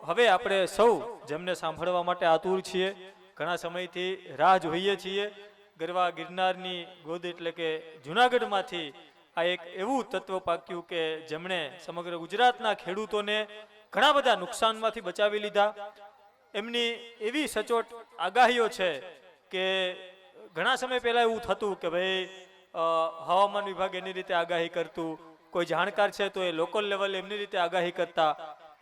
હવે આપણે સૌ જેમને સાંભળવા માટે આતુર છીએ, ઘણા સમયથી રાહ જોઈએ છીએ, ગરવા ગિરનારની ગોદ એટલે કે જુનાગઢમાંથી આ એક એવું તત્વ પાક્યું કે જેમણે સમગ્ર ગુજરાતના ખેડૂતોને ઘણા બધા નુકસાનમાંથી બચાવી લીધા. એમની એવી સચોટ આગાહીઓ છે કે ઘણા સમય પહેલા એવું થતું કે ભાઈ હવામાન વિભાગ એની રીતે આગાહી કરતું, કોઈ જાણકાર છે તો એ લોકલ લેવલે એમની રીતે આગાહી કરતા,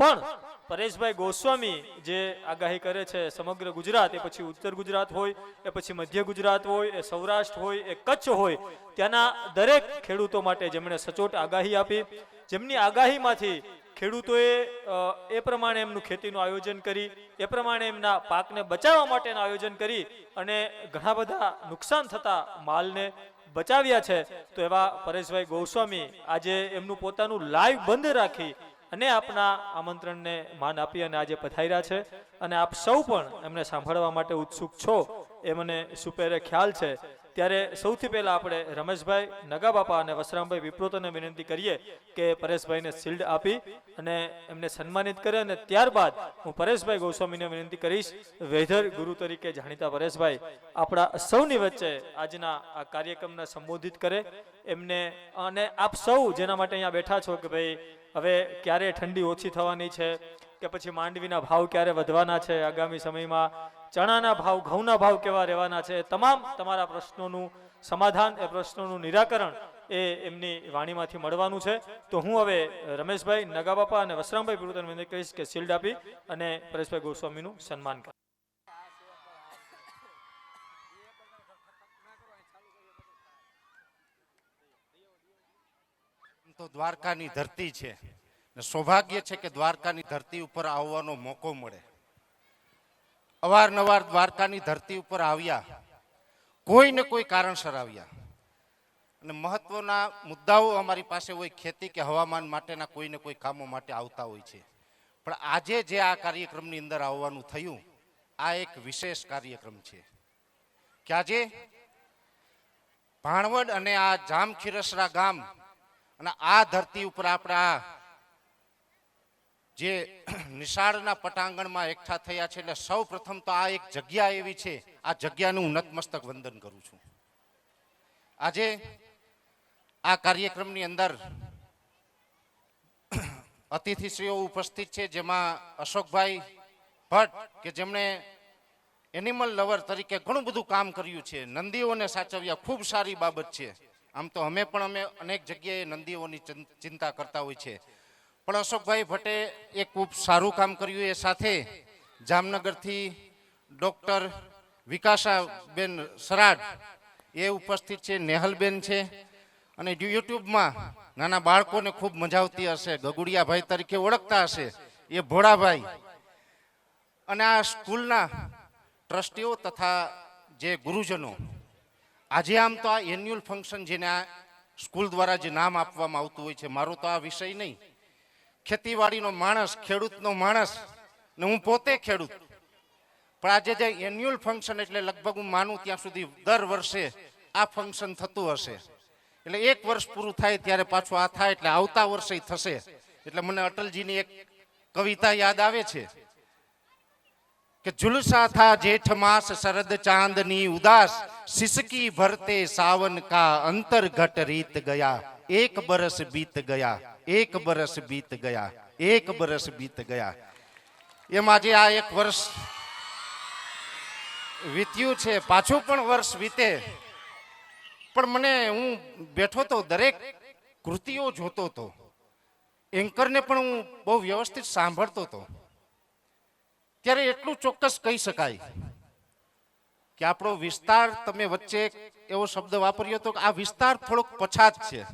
પણ પરેશભાઈ ગોસ્વામી જે આગાહી કરે છે સમગ્ર ગુજરાત, એ પછી ઉત્તર ગુજરાત હોય, એ પછી મધ્ય ગુજરાત હોય, એ સૌરાષ્ટ્ર હોય, એ કચ્છ હોય, ત્યાંના દરેક ખેડૂતો માટે જેમણે સચોટ આગાહી આપી, જેમની આગાહીમાંથી ખેડૂતોએ એ પ્રમાણે એમનું ખેતીનું આયોજન કરી, એ પ્રમાણે એમના પાકને બચાવવા માટેનું આયોજન કરી અને ઘણા બધા નુકસાન થતા માલને બચાવ્યા છે. તો એવા પરેશભાઈ ગોસ્વામી આજે એમનું પોતાનું લાઈવ બંધ રાખી અને આપના આમંત્રણને માન આપી અને આજે પધાર્યા છે. અને આપ સૌ પણ એમને સાંભળવા માટે ઉત્સુક છો એ મને સુપેરે ખ્યાલ છે. ત્યારે સૌથી પહેલા આપણે રમેશભાઈ નગાબાપા અને વસરામભાઈ વિપ્રોતોને વિનંતી કરીએ કે પરેશભાઈને શિલ્ડ આપી અને એમને સન્માનિત કરે, અને ત્યારબાદ હું પરેશભાઈ ગોસ્વામીને વિનંતી કરીશ, વેધર ગુરુ તરીકે જાણીતા પરેશભાઈ આપણા સૌની વચ્ચે આજના આ કાર્યક્રમને સંબોધિત કરે. એમને અને આપ સૌ જેના માટે અહીંયા બેઠા છો કે ભાઈ હવે ક્યારે ઠંડી ઓછી થવાની છે, કે પછી માંડવીના ભાવ ક્યારે વધવાના છે, આગામી સમયમાં ચણાના ભાવ, ઘઉંના ભાવ કેવા રહેવાના છે, તમામ તમારા પ્રશ્નોનું સમાધાન, એ પ્રશ્નોનું નિરાકરણ એ એમની વાણીમાંથી મળવાનું છે. તો હું હવે રમેશભાઈ નગાબાપા અને વસરામભાઈ વિપ્રોતોને વિનંતી કરીશ કે શિલ્ડ આપી અને પરેશભાઈ ગોસ્વામીનું સન્માન કરે. તો દ્વારકાની ધરતી છે, સૌભાગ્ય છે કે દ્વારકાની ધરતી ઉપર આવવાનો મોકો મળે. અવારનવાર દ્વારકાની ધરતી ઉપર આવ્યા, કોઈ ને કોઈ કારણસર આવ્યા, અને મહત્વના મુદ્દાઓ અમારી પાસે હોય, ખેતી કે હવામાન માટેના કોઈ ને કોઈ કામો માટે આવતા હોય છે. પણ આજે જે આ કાર્યક્રમની અંદર આવવાનું થયું, આ એક વિશેષ કાર્યક્રમ છે કે આજે ભાણવડ અને આ જામખીરસરા ગામ અને આ ધરતી ઉપર આપણા જે નિશાળના પટાંગણમાં એકઠા થયા છે. એટલે સૌ પ્રથમ તો આ એક જગ્યા એવી છે, આ જગ્યાનું હું નતમસ્તક વંદન કરું છું. આજે આ કાર્યક્રમની અંદર અતિથિશ્રીઓ ઉપસ્થિત છે, જેમાં અશોકભાઈ ભટ્ટ કે જેમણે એનિમલ લવર તરીકે ઘણું બધું કામ કર્યું છે, નંદીઓને સાચવ્યા, ખૂબ સારી બાબત છે. આમ તો અમે અનેક જગ્યાએ નંદીઓની ચિંતા કરતા હોય છે, પણ અશોકભાઈ ભટ્ટે એક ખૂબ સારું કામ કર્યું. એ સાથે જામનગરથી ડૉક્ટર વિકાસાબેન સરાડ એ ઉપસ્થિત છે, નેહલબેન છે, અને યુટ્યુબમાં નાના બાળકોને ખૂબ મજા આવતી હશે, ગગુડિયાભાઈ તરીકે ઓળખતા હશે એ ભોળાભાઈ, અને આ સ્કૂલના ટ્રસ્ટીઓ તથા જે ગુરુજનો. આજે આમ તો આ એન્યુઅલ ફંક્શન જેને આ સ્કૂલ દ્વારા જે નામ આપવામાં આવતું હોય છે, મારો તો આ વિષય નહીં, ખેતીવાડીનો માણસ, ખેડૂતનો માણસ, ને હું પોતે ખેડૂત, પણ આજે જે એન્યુઅલ ફંક્શન એટલે લગભગ હું માનું ત્યાં સુધી દર વર્ષે આ ફંક્શન થતું હશે. એટલે એક વર્ષ પૂરું થાય ત્યારે પાછું આ થાય, એટલે આવતા વર્ષે થશે. એટલે મને અટલજીની એક કવિતા યાદ આવે છે કે ઝુલસા થા જેઠ માસ શરદ ચાંદની ઉદાસ, સિસકી ભરતે સાवन का अंतर घट रीत गया, एक बरस बीत गया, एक बरस बीत गया, एक बरस बीत गया. એમ આજે આ એક વર્ષ વીત્યું છે, પાછું પણ વર્ષ વીતે. પણ મને હું બેઠો તો દરેક કૃતિઓ જોતો હતો, એન્કરને પણ હું બહુ વ્યવસ્થિત સાંભળતો હતો, ત્યારે એટલું ચોક્કસ કહી શકાય કે આપણો વિસ્તાર, તમે વચ્ચે એવો શબ્દ વાપર્યો હતો કે આ વિસ્તાર થોડોક પછાત છે.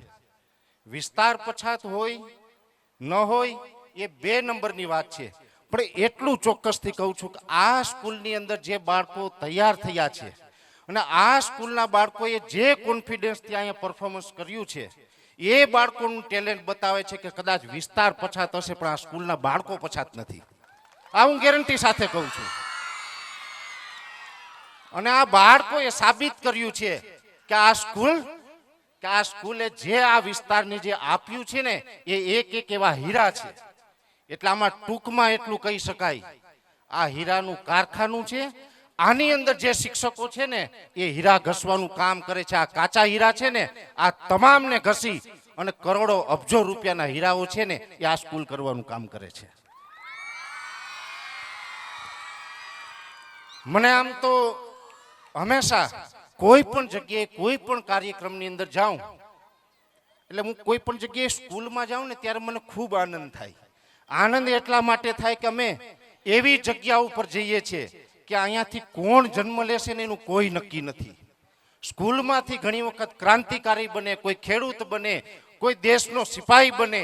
વિસ્તાર પછાત હોય ન હોય એ બે નંબરની વાત છે, પણ એટલું ચોક્કસથી કહું છું કે આ સ્કૂલની અંદર જે બાળકો તૈયાર થયા છે અને આ સ્કૂલના બાળકોએ જે કોન્ફિડન્સથી અહીંયા પરફોર્મન્સ કર્યું છે, એ બાળકોનું ટેલેન્ટ બતાવે છે કે કદાચ વિસ્તાર પછાત હશે પણ આ સ્કૂલના બાળકો પછાત નથી. આ હું ગેરંટી સાથે કહું છું. અને આ બાળકોએ સાબિત કર્યું છે કે આ સ્કૂલે જે આ વિસ્તારની જે આપ્યું છે ને, એ એક એક એવા હીરા છે. એટલે આમાં ટૂંકમાં એટલું કહી શકાય, આ હીરાનું કારખાનું છે. આની અંદર જે શિક્ષકો છે ને એ હીરા ઘસવાનું કામ કરે છે. આ કાચા હીરા છે ને આ તમામને ઘસી અને કરોડો અબજો રૂપિયાના હીરાઓ છે ને એ આ સ્કૂલ કરવાનું કામ કરે છે. મને આમ તો હંમેશા કોઈ પણ જગ્યાએ કોઈ પણ કાર્યક્રમની અંદર જાઉં એટલે હું કોઈ પણ જગ્યાએ સ્કૂલમાં જાઉં ને ત્યારે મને ખૂબ આનંદ થાય. આનંદ એટલા માટે થાય કે અમે એવી જગ્યા ઉપર જઈએ છીએ કે અહીંયાથી કોણ જન્મ લેશે ને એનું કોઈ નક્કી નથી. સ્કૂલમાંથી ઘણી વખત ક્રાંતિકારી બને, કોઈ ખેડૂત બને, કોઈ દેશનો સિપાહી બને,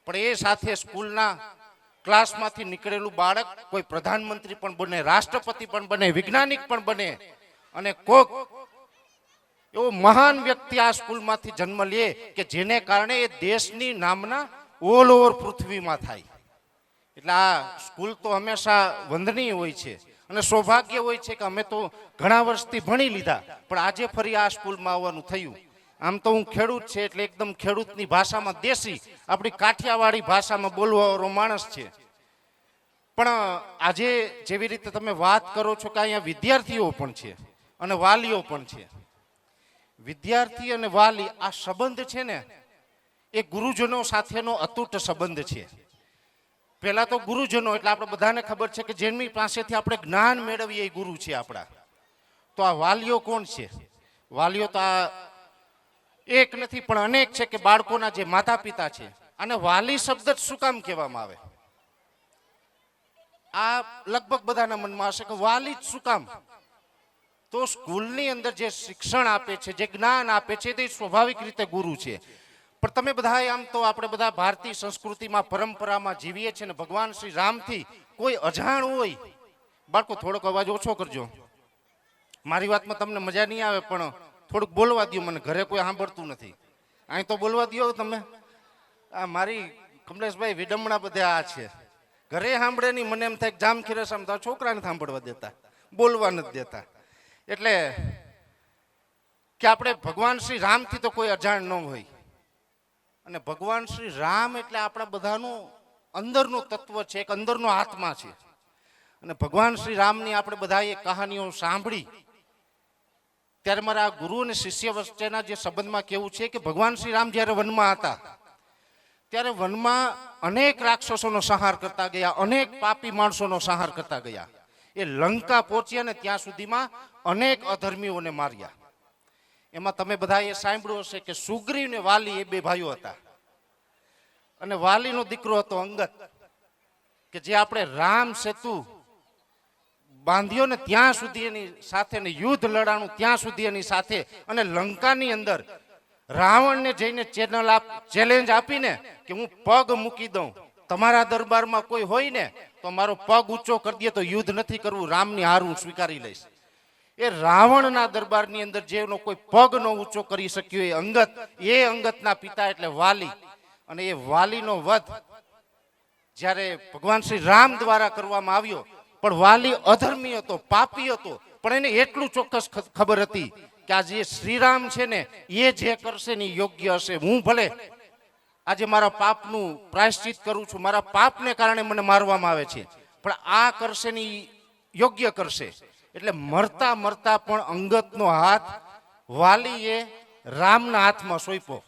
પણ એ સાથે સ્કૂલના ક્લાસમાંથી નીકળેલું બાળક કોઈ પ્રધાનમંત્રી પણ બને, રાષ્ટ્રપતિ પણ બને, વૈજ્ઞાનિક પણ બને, અને કોક એવો મહાન વ્યક્તિ આ સ્કૂલમાંથી જન્મ લે કે જેને કારણે એ દેશની નામના ઓલ ઓવર પૃથ્વીમાં થાય. એટલે આ સ્કૂલ તો હંમેશા વંદનીય હોય છે અને સૌભાગ્ય હોય છે કે અમે તો ઘણા વર્ષથી ભણી લીધા પણ આજે ફરી આ સ્કૂલમાં આવવાનું થયું. આમ તો હું ખેડૂત છે એટલે એકદમ ખેડૂતની ભાષામાં દેશી આપણી કાઠિયાવાડી ભાષામાં બોલવાવાળો માણસ છે. પણ આજે જેવી રીતે તમે વાત કરો છો કે અહીંયા વિદ્યાર્થીઓ પણ છે અને વાલીઓ પણ છે. વિદ્યાર્થી અને વાલી આ સંબંધ છે ને એ ગુરુજનો સાથેનો અતૂટ સંબંધ છે. પહેલા તો ગુરુજનો એટલે આપણે બધાને ખબર છે કે જેમની પાસેથી આપણે જ્ઞાન મેળવીએ એ ગુરુ છે આપણા. તો આ વાલીઓ કોણ છે? વાલીઓ તો આ એક નથી પણ અનેક છે કે બાળકોના જે માતા પિતા છે. અને વાલી શબ્દ જ શું કામ કહેવામાં આવે? આ લગભગ બધાના મનમાં હશે કે વાલી જ શું કામ? તો સ્કૂલની અંદર જે શિક્ષણ આપે છે, જે જ્ઞાન આપે છે તે સ્વાભાવિક રીતે ગુરુ છે. પણ તમે બધા આમ તો આપણે બધા ભારતીય સંસ્કૃતિમાં પરંપરામાં જીવીએ છીએ ને ભગવાન શ્રી રામથી કોઈ અજાણ હોય, બાળકો થોડોક અવાજ ઓછો કરજો, મારી વાતમાં તમને મજા નહીં આવે પણ થોડુંક બોલવા દો મને, ઘરે કોઈ સાંભળતું નથી, અહીં તો બોલવા દો તમે. આ મારી કમલેશભાઈ વિડમણા બધા આ છે, ઘરે સાંભળે નહીં, મને એમ થાય જામ ખીરસામ તો છોકરાને સાંભળવા દેતા, બોલવા નથી દેતા. એટલે કે આપણે ભગવાન શ્રી રામથી તો કોઈ અજાણ ન હોય. અને ભગવાન શ્રી રામ એટલે આપણા બધાનું અંદરનું તત્વ છે, એક અંદરનો આત્મા છે. અને ભગવાન શ્રી રામની આપણે બધા એ કહાનીઓ સાંભળી ત્યારે મારા ગુરુ અને શિષ્ય વચ્ચેના જે સંબંધમાં કેવું છે કે ભગવાન શ્રી રામ જ્યારે વનમાં હતા ત્યારે વનમાં અનેક રાક્ષસોનો સંહાર કરતા ગયા, અનેક પાપી માણસોનો સંહાર કરતા ગયા. એ લંકા પહોંચ્યા ને ત્યાં સુધીમાં અનેક અધર્મીઓને માર્યા. એમાં તમે બધા એ સાંભળ્યું હશે કે સુગ્રીવ ને વાલી એ બે ભાઈઓ હતા. અને વાલીનો દીકરો હતો અંગદ, કે જે આપણે રામ સેતુ બાંધ્યો ને ત્યાં સુધી એની સાથે ને યુદ્ધ લડાણું ત્યાં સુધી એની સાથે. અને લંકાની અંદર રાવણને જઈને ચેલેન્જ આપીને કે હું પગ મૂકી દઉં, તમારા દરબારમાં કોઈ હોય ને તો મારો પગ ઊંચો કરી દે તો યુદ્ધ નથી કરવું, રામની હાર હું સ્વીકારી લઈશ. એ રાવણના દરબારની અંદર જેનો કોઈ પગ નો ઊંચો કરી શક્યો એ અંગદ, એ અંગદના પિતા એટલે વાલી. અને એ વાલીનો વધ જ્યારે ભગવાન શ્રી રામ દ્વારા કરવામાં આવ્યો, પણ વાલી અધર્મી હતો, પાપી હતો, પણ એને એટલું ચોક્કસ ખબર હતી કે આ જે શ્રીરામ છે ને એ જે કરશે ને યોગ્ય હશે. હું ભલે આજે મારા પાપનું પ્રાયશ્ચિત કરું છું, મારા પાપને કારણે મને મારવામાં આવે છે, પણ આ કરશે ને યોગ્ય કરશે. એટલે મરતા મરતા પણ અંગદનો હાથ વાલીએ રામના હાથમાં સોંપ્યો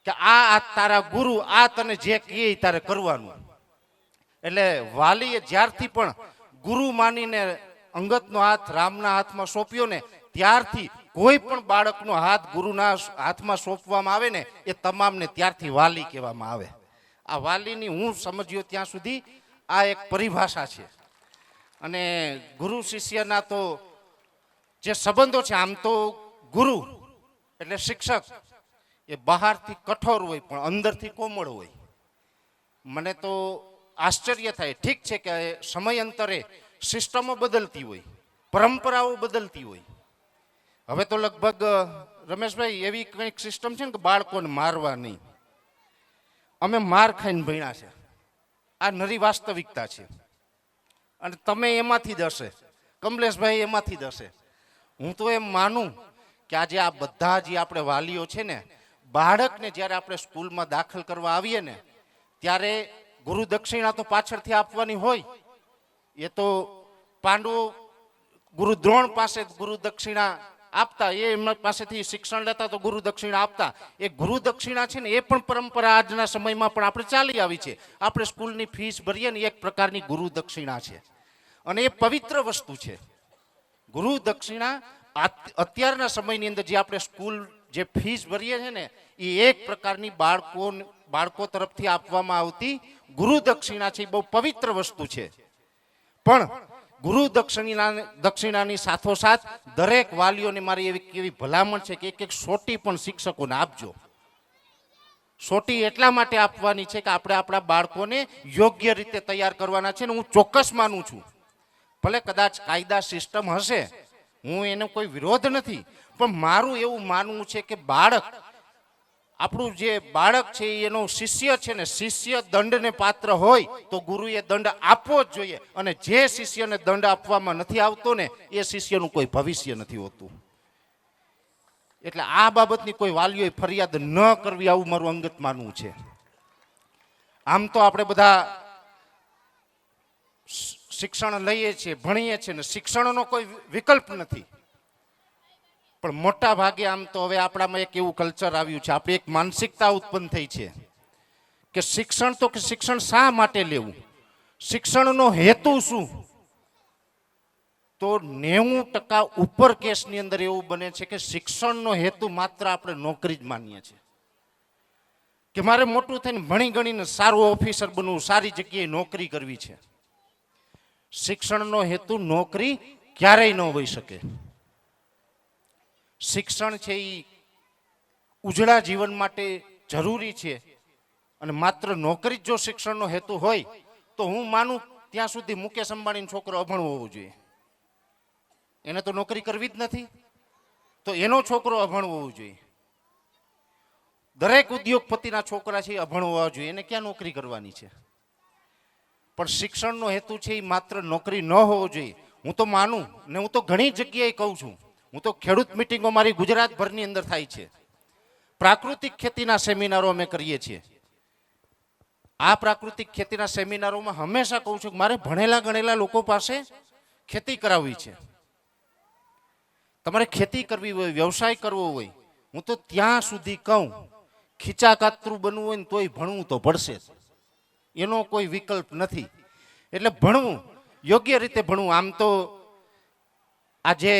કે આ તારા ગુરુ, આ તને જે કહે તારે કરવાનું. એટલે વાલીએ જ્યારથી પણ ગુરુ માનીને અંગદનો હાથ રામના હાથમાં સોંપ્યો ને ત્યારથી કોઈ પણ બાળકનો હાથ ગુરુના હાથમાં સોંપવામાં આવે ને એ તમામને ત્યારથી વાલી કહેવામાં આવે. આ વાલીની હું સમજ્યો ત્યાં સુધી આ એક પરિભાષા છે. અને ગુરુ શિષ્યના તો જે સંબંધો છે, આમ તો ગુરુ એટલે શિક્ષક એ બહારથી કઠોર હોય પણ અંદરથી કોમળ હોય. મને તો આશ્ચર્ય થાય, ઠીક છે કે સમયાંતરે સિસ્ટમો બદલતી હોય, પરંપરાઓ બદલતી હોય. હવે તો લગભગ રમેશભાઈ એવી કંઈક સિસ્ટમ છે ને કે બાળકોને મારવા નહીં. અમે માર ખાઈને ભણ્યા છે, આ નરી વાસ્તવિકતા છે. અને તમે એમાંથી જ હશે, કમલેશભાઈ એમાંથી જ હશે. હું તો એમ માનું કે આજે આ બધા જે આપણે વાલીઓ છે ને, બાળકને જ્યારે આપણે સ્કૂલમાં દાખલ કરવા આવીએ ને ત્યારે ગુરુ દક્ષિણા તો પાછળથી આપવાની હોય. એ તો પાંડવો ગુરુ દ્રોણ પાસે ગુરુ દક્ષિણા આપતા, એ એમના પાસેથી શિક્ષણ લેતા તો ગુરુ દક્ષિણા આપતા. એ ગુરુ દક્ષિણા છે ને એ પણ પરંપરા આજના સમયમાં પણ આપણે ચાલી આવી છે. આપણે સ્કૂલની ફીસ ભરીએ ને એક પ્રકારની ગુરુ દક્ષિણા છે અને એ પવિત્ર વસ્તુ છે. ગુરુ દક્ષિણા અત્યારના સમયની અંદર જે આપણે સ્કૂલ જે ફીસ ભરીએ છીએ ને એ એક પ્રકારની બાળકો તરફથી આપવામાં આવતી ગુરુ દક્ષિણા છે. એ બહુ પવિત્ર વસ્તુ છે. પણ ગુરુ દક્ષિણાની સાથોસાથ દરેક વાલીઓને મારી એવી ભલામણ છે કે એક સોટી પણ શિક્ષકોને આપજો. સોટી એટલા માટે આપવાની છે કે આપણે આપણા બાળકોને યોગ્ય રીતે તૈયાર કરવાના છે ને હું ચોક્કસ માનું છું. ભલે કદાચ કાયદા સિસ્ટમ હશે, હું એનો કોઈ વિરોધ નથી, પણ મારું એવું માનવું છે કે આપણું જે બાળક છે એનો શિષ્ય છે ને, શિષ્ય દંડને પાત્ર હોય તો ગુરુએ દંડ આપવો જ જોઈએ. અને જે શિષ્યને દંડ આપવામાં નથી આવતો ને એ શિષ્યનું કોઈ ભવિષ્ય નથી હોતું. એટલે આ બાબતની કોઈ વાલીઓએ ફરિયાદ ન કરવી, આવું મારું અંગત માનવું છે. આમ તો આપણે બધા શિક્ષણ લઈએ છીએ, ભણીએ છીએ ને શિક્ષણનો કોઈ વિકલ્પ નથી. પણ મોટા ભાગે આમ તો હવે આપણામાં એક એવું કલ્ચર આવ્યું છે, આપણી એક માનસિકતા ઉત્પન્ન થઈ છે કે શિક્ષણ શા માટે લેવું, શિક્ષણનો હેતુ શું? તો 90% ઉપર કેસની અંદર એવું બને છે કે શિક્ષણનો હેતુ માત્ર આપણે નોકરી જ માનીએ છીએ કે મારે મોટું થઈને ભણી ગણીને સારું ઓફિસર બનવું, સારી જગ્યાએ નોકરી કરવી છે. શિક્ષણનો હેતુ નોકરી ક્યારેય ન હોઈ શકે. શિક્ષણ છે એ ઉજળા જીવન માટે જરૂરી છે અને માત્ર નોકરી જો શિક્ષણનો હેતુ હોય તો હું માનું ત્યાં સુધી મુકેશ અંબાણીનો છોકરો અભણવો હોવો જોઈએ. એને તો નોકરી કરવી જ નથી, તો એનો છોકરો અભણ હોવો જોઈએ. દરેક ઉદ્યોગપતિના છોકરા છે એ અભણ હોવા જોઈએ, એને ક્યાં નોકરી કરવાની છે? પણ શિક્ષણનો હેતુ છે એ માત્ર નોકરી ન હોવો જોઈએ. હું તો માનું ને હું તો ઘણી જગ્યાએ કહું છું, હું તો ખેડૂત મિટિંગો મારી ગુજરાતભરની અંદર થાય છે. પ્રાકૃતિક ખેતીના સેમિનારો અમે કરીએ છીએ. આ પ્રાકૃતિક ખેતીના સેમિનારોમાં હંમેશા કહું છું કે મારે ભણેલા ગણેલા લોકો પાસે ખેતી કરાવવી છે. તમારે ખેતી કરવી હોય, વ્યવસાય કરવો હોય, હું તો ત્યાં સુધી કહું ખીચાકાતરું બનવું હોય ને તોય ભણવું તો પડશે જ. એનો કોઈ વિકલ્પ નથી. એટલે ભણવું, યોગ્ય રીતે ભણવું. આમ તો આજે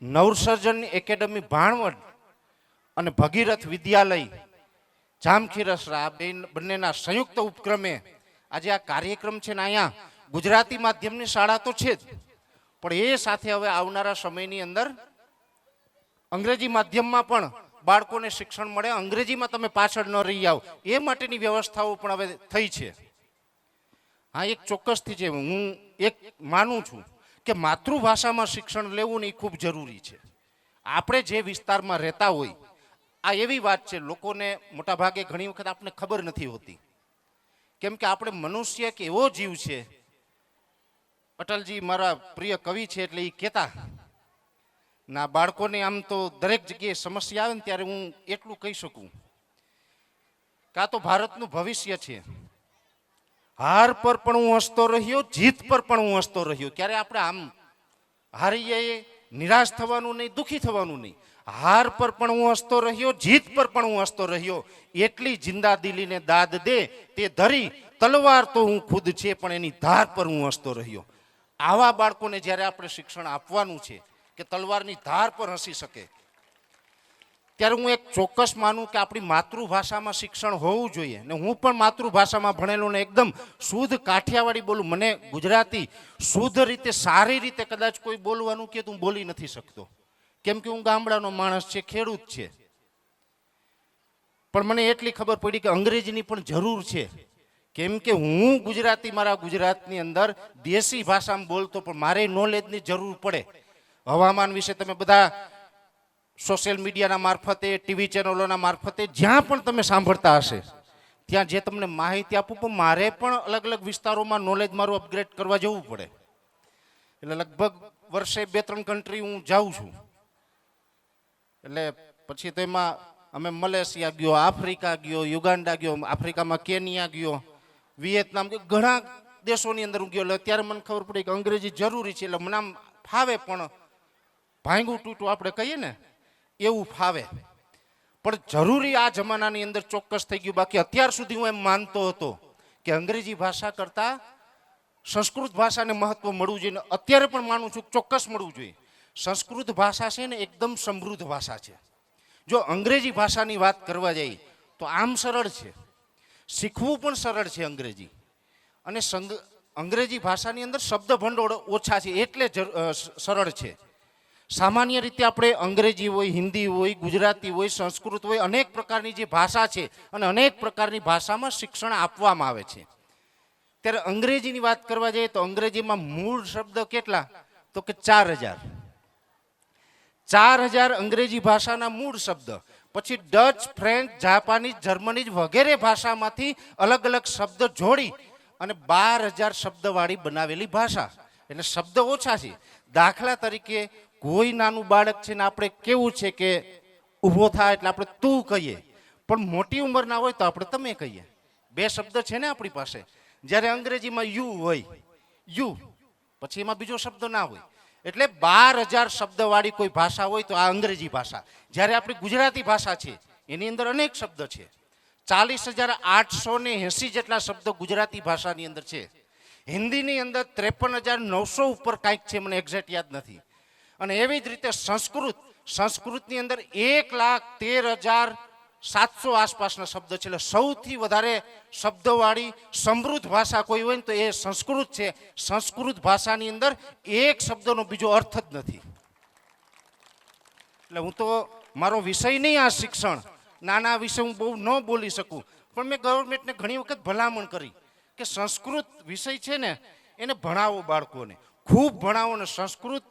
નવસર્જન એકેડમી ભાણવડ અને ભગીરથ વિદ્યાલય જામખીરસરા બંનેના સંયુક્ત ઉપક્રમે આજે આ કાર્યક્રમ છે ને અહીંયા ગુજરાતી માધ્યમની શાળા તો છે જ, પણ એ સાથે હવે આવનારા સમયની અંદર અંગ્રેજી માધ્યમમાં પણ બાળકોને શિક્ષણ મળે, અંગ્રેજીમાં તમે પાછળ ન રહી આવો એ માટેની વ્યવસ્થાઓ પણ હવે થઈ છે. હા, એક ચોક્કસથી છે, હું એક માનું છું કે માતૃભાષામાં શિક્ષણ લેવું ને એ ખૂબ જરૂરી છે. આપણે જે વિસ્તારમાં રહેતા હોય, આ એવી વાત છે લોકોને મોટા ભાગે ઘણી વખત આપણે ખબર નથી હોતી, કેમ કે આપણે મનુષ્ય કે એવો જીવ છે. અટલજી મારા પ્રિય કવિ છે એટલે એ કહેતા ના, બાળકોને આમ તો દરેક જગ્યાએ સમસ્યા આવે ને ત્યારે હું એટલું કહી શકું કે આ તો ભારતનું ભવિષ્ય છે. હાર પર પણ હું હસતો રહ્યો, જીત પર પણ હું હસતો રહ્યો. ક્યારે આપણે આમ હારીએ નિરાશ થવાનું નહીં, દુઃખી થવાનું નહીં. હાર પર પણ હું હસતો રહ્યો, જીત પર પણ હું હસતો રહ્યો. એટલી જિંદા દિલીને દાદ દે તે ધરી, તલવાર તો હું ખુદ છે પણ એની ધાર પર હું હસતો રહ્યો. આવા બાળકોને જ્યારે આપણે શિક્ષણ આપવાનું છે કે તલવારની ધાર પર હસી શકે, ત્યારે હું એક ચોક્કસ માનું કે આપણી માતૃભાષામાં શિક્ષણ હોવું જોઈએ. ને હું પણ માતૃભાષામાં ભણેલો ને એકદમ શુદ્ધ કાઠિયાવાડી બોલું. મને ગુજરાતી શુદ્ધ રીતે સારી રીતે કદાચ કોઈ બોલવાનું કે હું બોલી નથી શકતો, કેમ કે હું ગામડાનો માણસ છે, ખેડૂત છે. પણ મને એટલી ખબર પડી કે અંગ્રેજીની પણ જરૂર છે, કેમ કે હું ગુજરાતી મારા ગુજરાતની અંદર દેશી ભાષામાં બોલતો, પણ મારે નોલેજની જરૂર પડે. હવામાન વિશે તમે બધા સોશિયલ મીડિયાના મારફતે, ટીવી ચેનલોના મારફતે જ્યાં પણ તમે સાંભળતા હશે ત્યાં જે તમને માહિતી આપું, પણ મારે પણ અલગ અલગ વિસ્તારોમાં નોલેજ મારું અપગ્રેડ કરવા જવું પડે. એટલે લગભગ વર્ષે 2-3 કન્ટ્રી હું જાઉં છું. એટલે પછી તો એમાં અમે મલેશિયા ગયો, આફ્રિકા ગયો, યુગાન્ડા ગયો, આફ્રિકામાં કેનિયા ગયો, વિયેતનામ કે ઘણા દેશોની અંદર હું ગયો એટલે ત્યારે મને ખબર પડી કે અંગ્રેજી જરૂરી છે. એટલે મને આમ ફાવે, પણ ભાંગું તૂટું આપણે કહીએ ને એવું ફાવે, પણ જરૂરી આ જમાનાની અંદર ચોક્કસ થઈ ગયું. બાકી અત્યાર સુધી હું એમ માનતો હતો કે અંગ્રેજી ભાષા કરતાં સંસ્કૃત ભાષાને મહત્વ મળવું જોઈએ. અત્યારે પણ માનું છું ચોક્કસ મળવું જોઈએ. સંસ્કૃત ભાષા છે ને એકદમ સમૃદ્ધ ભાષા છે. જો અંગ્રેજી ભાષાની વાત કરવા જઈએ તો આમ સરળ છે, શીખવું પણ સરળ છે અંગ્રેજી. અને અંગ્રેજી ભાષાની અંદર શબ્દ ભંડોળ ઓછા છે એટલે સરળ છે. સામાન્ય રીતે આપણે અંગ્રેજી હોય, હિન્દી હોય, ગુજરાતી હોય, સંસ્કૃત હોય, અનેક પ્રકારની જે ભાષા છે અને અનેક પ્રકારની ભાષામાં શિક્ષણ આપવામાં આવે છે. ત્યારે અંગ્રેજીની વાત કરવા જઈએ તો અંગ્રેજીમાં મૂળ શબ્દ કેટલા? તો કે 4000 અંગ્રેજી ભાષાના મૂળ શબ્દ. પછી ડચ, ફ્રેન્ચ, જાપાનીઝ, જર્મનીઝ વગેરે ભાષામાંથી અલગ અલગ શબ્દ જોડી અને 12000 શબ્દવાળી બનાવેલી ભાષા. એટલે શબ્દ ઓછા છે. દાખલા તરીકે કોઈ નાનું બાળક છે ને આપણે કેવું છે કે ઊભો થાય એટલે આપણે તું કહીએ, પણ મોટી ઉંમરના હોય તો આપણે તમે કહીએ. બે શબ્દ છે ને આપણી પાસે. જ્યારે અંગ્રેજીમાં યુ હોય, યુ, પછી એમાં બીજો શબ્દ ના હોય. એટલે 12000 શબ્દવાળી કોઈ ભાષા હોય તો આ અંગ્રેજી ભાષા. જ્યારે આપણી ગુજરાતી ભાષા છે એની અંદર અનેક શબ્દ છે. 40880 જેટલા શબ્દ ગુજરાતી ભાષાની અંદર છે. હિન્દીની અંદર 53900 ઉપર કાંઈક છે, મને એક્ઝેક્ટ યાદ નથી. અને એવી જ રીતે સંસ્કૃતની અંદર 1,13,700 આસપાસના શબ્દ છે. એટલે સૌથી વધારે શબ્દવાળી સમૃદ્ધ ભાષા કોઈ હોય ને તો એ સંસ્કૃત છે. સંસ્કૃત ભાષાની અંદર એક શબ્દનો બીજો અર્થ જ નથી. એટલે હું તો મારો વિષય નહીં આ શિક્ષણ, નાના વિશે હું બહુ ન બોલી શકું, પણ મેં ગવર્મેન્ટને ઘણી વખત ભલામણ કરી કે સંસ્કૃત વિષય છે ને એને ભણાવો, બાળકોને ખૂબ ભણાવો. ને સંસ્કૃત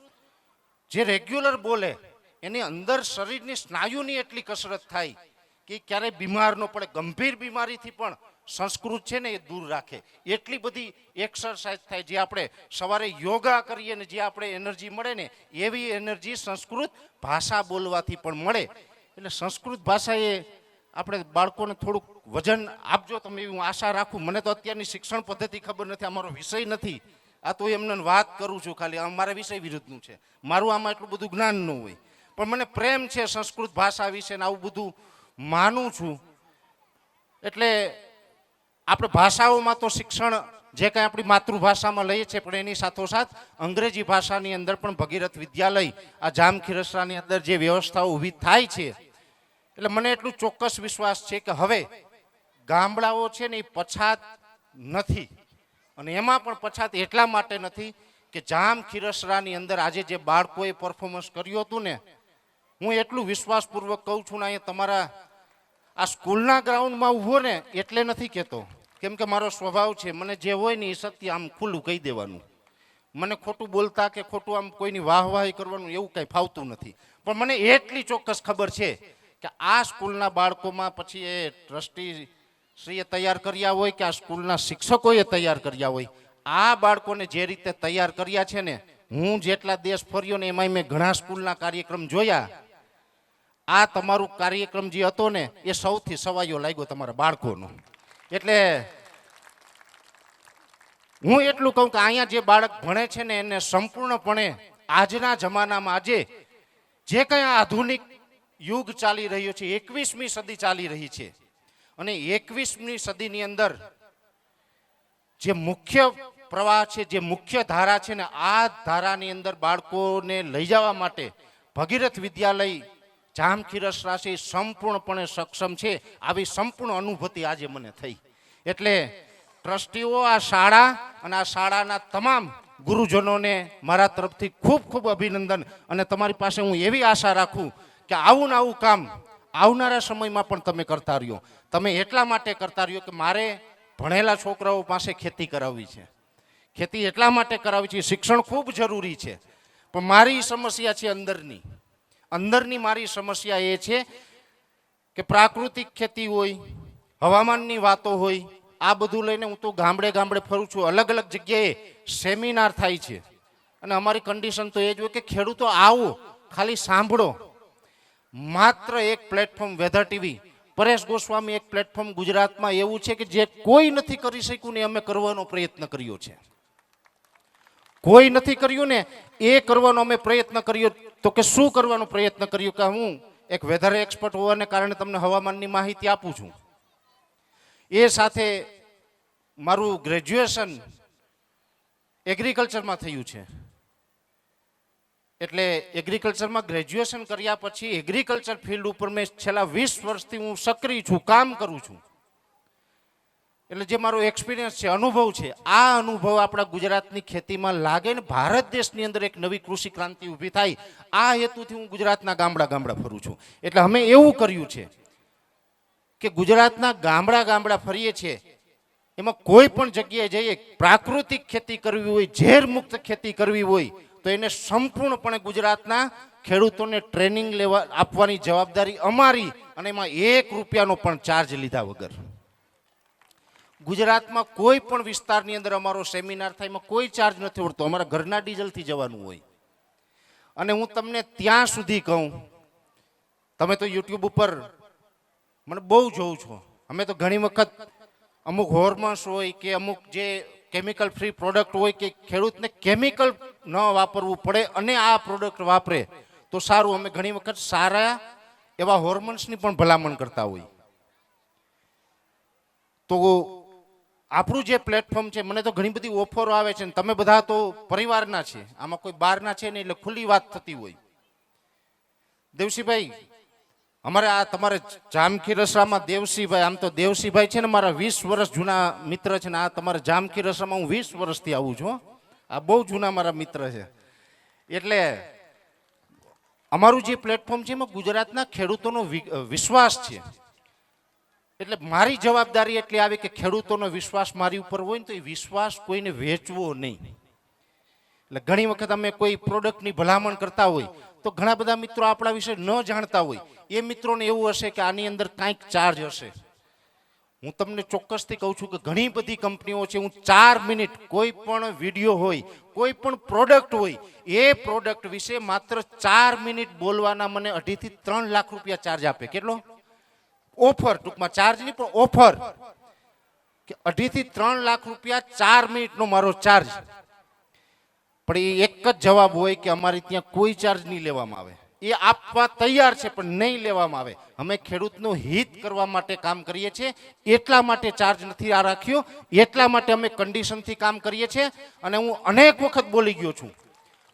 જે રેગ્યુલર બોલે એની અંદર શરીરની સ્નાયુની એટલી કસરત થાય કે ક્યારેય બીમાર ન પડે. ગંભીર બીમારીથી પણ સંસ્કૃત છે ને એ દૂર રાખે. એટલી બધી એક્સરસાઇઝ થાય. જે આપણે સવારે યોગા કરીએ ને જે આપણે એનર્જી મળે ને એવી એનર્જી સંસ્કૃત ભાષા બોલવાથી પણ મળે. એટલે સંસ્કૃત ભાષા એ આપણે બાળકોને થોડુંક વજન આપજો તમે, એવી હું આશા રાખું. મને તો અત્યારની શિક્ષણ પદ્ધતિ ખબર નથી, અમારો વિષય નથી. આ તો એમને વાત કરું છું ખાલી, અમારા વિષય વિરુદ્ધનું છે. મારું આમાં એટલું બધું જ્ઞાન ન હોય, પણ મને પ્રેમ છે સંસ્કૃત ભાષા વિશે ને આવું બધું માનું છું. એટલે આપણે ભાષાઓમાં તો શિક્ષણ જે કાંઈ આપણી માતૃભાષામાં લઈએ છીએ, પણ એની સાથોસાથ અંગ્રેજી ભાષાની અંદર પણ ભગીરથ વિદ્યાલય આ જામખીરસરાની અંદર જે વ્યવસ્થાઓ ઊભી થાય છે, એટલે મને એટલું ચોક્કસ વિશ્વાસ છે કે હવે ગામડાઓ છે ને એ પછાત નથી. અને એમાં પણ પછાત એટલા માટે નથી કે જામખીરસરાની અંદર આજે જે બાળકોએ પરફોર્મન્સ કર્યું હતું ને, હું એટલું વિશ્વાસપૂર્વક કહું છું ને, અહીંયા તમારા આ સ્કૂલના ગ્રાઉન્ડમાં ઊભો ને એટલે નથી કહેતો, કેમ કે મારો સ્વભાવ છે, મને જે હોય ને એ સત્ય આમ ખુલ્લું કહી દેવાનું. મને ખોટું બોલતા કે ખોટું આમ કોઈની વાહવાહી કરવાનું એવું કંઈ ફાવતું નથી. પણ મને એટલી ચોક્કસ ખબર છે કે આ સ્કૂલના બાળકોમાં, પછી એ ટ્રસ્ટી શ્રીએ તૈયાર કર્યા હોય કે આ સ્કૂલના શિક્ષકોએ તૈયાર કર્યા હોય, આ બાળકોને જે રીતે તૈયાર કર્યા છે ને, હું જેટલા દેશ ફર્યો ને એમાં મેં ઘણા સ્કૂલના કાર્યક્રમ જોયા. આ તમારું કાર્યક્રમ જે હતો ને એ સૌથી સવાયો લાગ્યો તમારા બાળકોનો. એટલે હું એટલું કહું કે અહીંયા જે બાળક ભણે છે ને એને સંપૂર્ણપણે આજના જમાનામાં આજે જે કંઈ આધુનિક યુગ ચાલી રહ્યો છે, 21મી સદી ચાલી રહી છે, અને 21મી સદીની અંદર જે મુખ્ય પ્રવાહ છે, જે મુખ્ય ધારા છે ને, આ ધારાની અંદર બાળકોને લઈ જવા માટે ભગીરથ વિદ્યાલય જામખીરસરા છે સંપૂર્ણપણે સક્ષમ છે. આવી સંપૂર્ણ અનુભૂતિ આજે મને થઈ. એટલે ટ્રસ્ટીઓ, આ શાળા અને આ શાળાના તમામ ગુરુજનોને મારા તરફથી ખૂબ ખૂબ અભિનંદન. અને તમારી પાસે હું એવી આશા રાખું કે આવું ને આવું કામ આવનારા સમયમાં પણ તમે કરતા રહ્યો. તમે એટલા માટે કરતા રહ્યો કે મારે ભણેલા છોકરાઓ પાસે ખેતી કરાવવી છે. ખેતી એટલા માટે કરાવવી છે, શિક્ષણ ખૂબ જરૂરી છે, પણ મારી સમસ્યા છે અંદરની મારી સમસ્યા એ છે કે પ્રાકૃતિક ખેતી હોય, હવામાનની વાતો હોય, આ બધું લઈને હું તો ગામડે ગામડે ફરું છું. અલગ અલગ જગ્યાએ સેમિનાર થાય છે, અને અમારી કન્ડિશન તો એ જ હોય કે ખેડૂતો આવો, ખાલી સાંભળો. માત્ર એક platform weather TV, Paresh Goswami એક પ્લેટફોર્મ ગુજરાતમાં એવું છે કે જે કોઈ નથી કરી શક્યું ને અમે કરવાનો પ્રયત્ન કર્યો છે. કોઈ નથી કર્યું ને એ કરવાનો અમે પ્રયત્ન કર્યો. તો કે શું કરવાનો પ્રયત્ન કર્યો કે હું એક વેધર એક્સપર્ટ હોવાને કારણે તમને હવામાનની માહિતી આપું છું. એ સાથે મારું ગ્રેજ્યુએશન એગ્રીકલ્ચરમાં થયું છે. એટલે એગ્રીકલ્ચરમાં ગ્રેજ્યુએશન કર્યા પછી એગ્રીકલ્ચર ફિલ્ડ ઉપર મેં છેલ્લા 20 વર્ષથી હું સક્રિય છું, કામ કરું છું. એટલે જે મારો એક્સપિરિયન્સ છે, અનુભવ છે, આ અનુભવ આપણા ગુજરાતની ખેતીમાં લાગે ને ભારત દેશની અંદર એક નવી કૃષિ ક્રાંતિ ઊભી થાય, આ હેતુથી હું ગુજરાતના ગામડા ફરું છું. એટલે અમે એવું કર્યું છે કે ગુજરાતના ગામડા ફરીએ છીએ, એમાં કોઈ પણ જગ્યાએ જઈએ, પ્રાકૃતિક ખેતી કરવી હોય, ઝેર મુક્ત ખેતી કરવી હોય તો એને સંપૂર્ણપણે ગુજરાતના ખેડૂતોને ટ્રેનિંગ આપવાની જવાબદારી અમારી, અને એમાં 1 રૂપિયાનો પણ ચાર્જ લીધા વગર. ગુજરાતમાં કોઈ પણ વિસ્તારની અંદર અમારો સેમિનાર થાય, એમાં કોઈ ચાર્જ નથી હોતો, અમારા ઘરના ડીઝલથી જવાનું હોય. અને હું તમને ત્યાં સુધી કહું, તમે તો યુટ્યુબ ઉપર મને બહુ જોઉં છો, અમે તો ઘણી વખત અમુક હોર્મોન્સ હોય કે અમુક જે કેમિકલ ફ્રી પ્રોડક્ટ હોય કે ખેડૂતને કેમિકલ ન વાપરવું પડે અને આ પ્રોડક્ટ વાપરે તો સારું, અમે ઘણી વખત સારા એવા હોર્મોન્સની પણ ભલામણ કરતા હોય. તો આપણું જે પ્લેટફોર્મ છે, મને તો ઘણી બધી ઓફરો આવે છે, તમે બધા તો પરિવારના છે, આમાં કોઈ બહારના છે નહીં, એટલે ખુલ્લી વાત થતી હોય. દેવસીભાઈ, અમારે આ તમારે જામખી રસરામાં દેવસીભાઈ, આમ તો દેવસીભાઈ છે ને મારા 20 વર્ષ જૂના મિત્ર છે ને આ તમારે જામખી રસરામાં હું 20 વર્ષથી આવું છું. આ બહુ જૂના મારા મિત્ર છે. એટલે અમારું જે પ્લેટફોર્મ છે એમાં ગુજરાતના ખેડૂતોનો વિશ્વાસ છે. એટલે મારી જવાબદારી એટલી આવી કે ખેડૂતોનો વિશ્વાસ મારી ઉપર હોય ને તો એ વિશ્વાસ કોઈને વેચવો નહીં. એટલે ઘણી વખત અમે કોઈ પ્રોડક્ટની ભલામણ કરતા હોય તો ઘણા બધા મિત્રો આપણા વિશે ન જાણતા હોય, એ મિત્રોને એવું હશે કે આની અંદર કાંઈક ચાર્જ હશે. હું તમને ચોક્કસથી કહું છું કે ઘણી બધી કંપનીઓ છે, હું 4 મિનિટ કોઈ પણ વિડીયો હોય, કોઈ પણ પ્રોડક્ટ હોય, એ પ્રોડક્ટ વિશે માત્ર 4 મિનિટ બોલવાના મને 2.5 થી 3 લાખ રૂપિયા ચાર્જ આપે. કેટલો? ઓફર, ટૂંકમાં ચાર્જ નહીં પણ ઓફર, કે 2.5 થી 3 લાખ રૂપિયા 4 મિનિટનો મારો ચાર્જ. પણ એ એક જ જવાબ હોય કે અમારી ત્યાં કોઈ ચાર્જ નહીં લેવામાં આવે. એ આપવા તૈયાર છે પણ નહીં લેવામાં આવે. અમે ખેડૂતનું હિત કરવા માટે કામ કરીએ છીએ, એટલા માટે ચાર્જ નથી આ રાખ્યો, એટલા માટે અમે કન્ડિશનથી કામ કરીએ છીએ. અને હું અનેક વખત બોલી ગયો છું,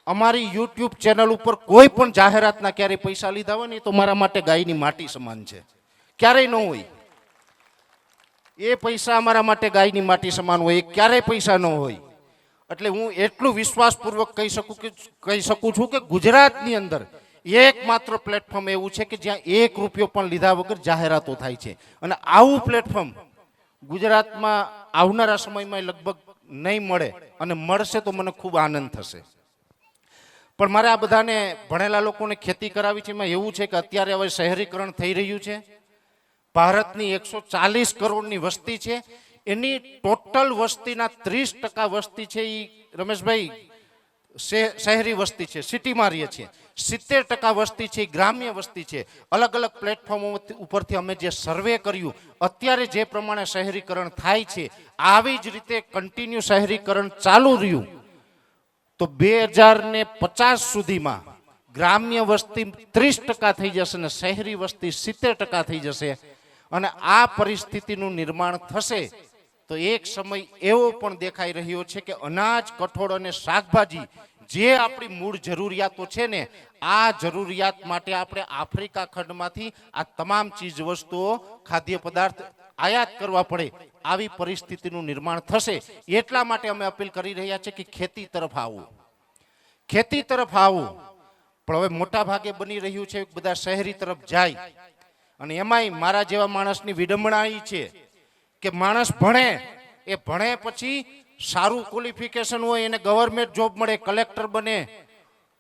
અમારી યુટ્યુબ ચેનલ ઉપર કોઈ પણ જાહેરાતના ક્યારેય પૈસા લીધા હોય ને તો મારા માટે ગાયની માટી સમાન છે, ક્યારેય ન હોય. એ પૈસા અમારા માટે ગાયની માટી સમાન હોય, ક્યારેય પૈસા ન હોય. એટલે હું એટલું વિશ્વાસપૂર્વક કહી શકું છું કે ગુજરાતની અંદર એકમાત્ર પ્લેટફોર્મ એવું છે કે જ્યાં 1 રૂપિયો પણ લીધા વગર જાહેરાતો થાય છે. અને આવું પ્લેટફોર્મ ગુજરાતમાં આવનારા સમયમાં લગભગ નહીં મળે, અને મળશે તો મને ખૂબ આનંદ થશે. પણ મારે આ બધાને ભણેલા લોકોને ખેતી કરાવી છે. એમાં એવું છે કે અત્યારે હવે શહેરીકરણ થઈ રહ્યું છે. ભારતની 140 કરોડની વસ્તી છે, એની ટોટલ વસ્તીના 30% વસ્તી છે એ રમેશભાઈ શહેરી વસ્તી છે, સિટીમાં રહીએ છીએ. 70% વસ્તી છે એ ગ્રામ્ય વસ્તી છે. અલગ અલગ પ્લેટફોર્મો ઉપરથી અમે જે સર્વે કર્યું, અત્યારે જે પ્રમાણે શહેરીકરણ થાય છે આવી જ રીતે કન્ટિન્યુ શહેરીકરણ ચાલુ રહ્યું તો 2050 સુધીમાં ગ્રામ્ય વસ્તી 30% થઈ જશે અને શહેરી વસ્તી 70% થઈ જશે. અને આ પરિસ્થિતિનું નિર્માણ થશે તો એક સમય એવો પણ દેખાઈ રહ્યો છે કે અનાજ, કઠોળ અને શાકભાજી જે આપણી મૂળ જરૂરિયાતો છે ને, આ જરૂરિયાત માટે આપણે આફ્રિકા ખંડમાંથી આ તમામ ચીજ વસ્તુઓ, ખાદ્ય પદાર્થ આયાત કરવા પડે, આવી પરિસ્થિતિનું નિર્માણ થશે. એટલા માટે અમે અપીલ કરી રહ્યા છીએ કે ખેતી તરફ આવવું, ખેતી તરફ આવવું. પણ હવે મોટા ભાગે બની રહ્યું છે બધા શહેરી તરફ જાય. અને એમાંય મારા જેવા માણસની વિડંબણા એ છે કે માણસ ભણે, એ ભણે પછી સારું ક્વોલિફિકેશન હોય, એને ગવર્મેન્ટ જોબ મળે, કલેક્ટર બને,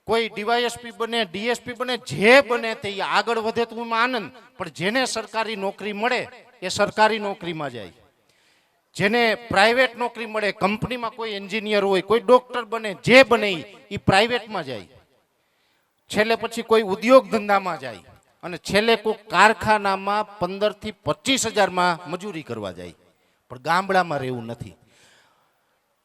કોઈ ડીવાયએસપી બને, ડીએસપી બને, જે બને તે આગળ વધે તો એમાં આનંદ. પણ જેને સરકારી નોકરી મળે એ સરકારી નોકરીમાં જાય, જેને પ્રાઇવેટ નોકરી મળે, કંપનીમાં કોઈ એન્જિનિયર હોય, કોઈ ડોક્ટર બને, જે બને એ પ્રાઇવેટમાં જાય, છેલ્લે પછી કોઈ ઉદ્યોગ ધંધામાં જાય. અને છેલ્લે કોઈ કારખાનામાં 15 થી 25,000માં મજૂરી કરવા જાય, પણ ગામડામાં રહેવું નથી.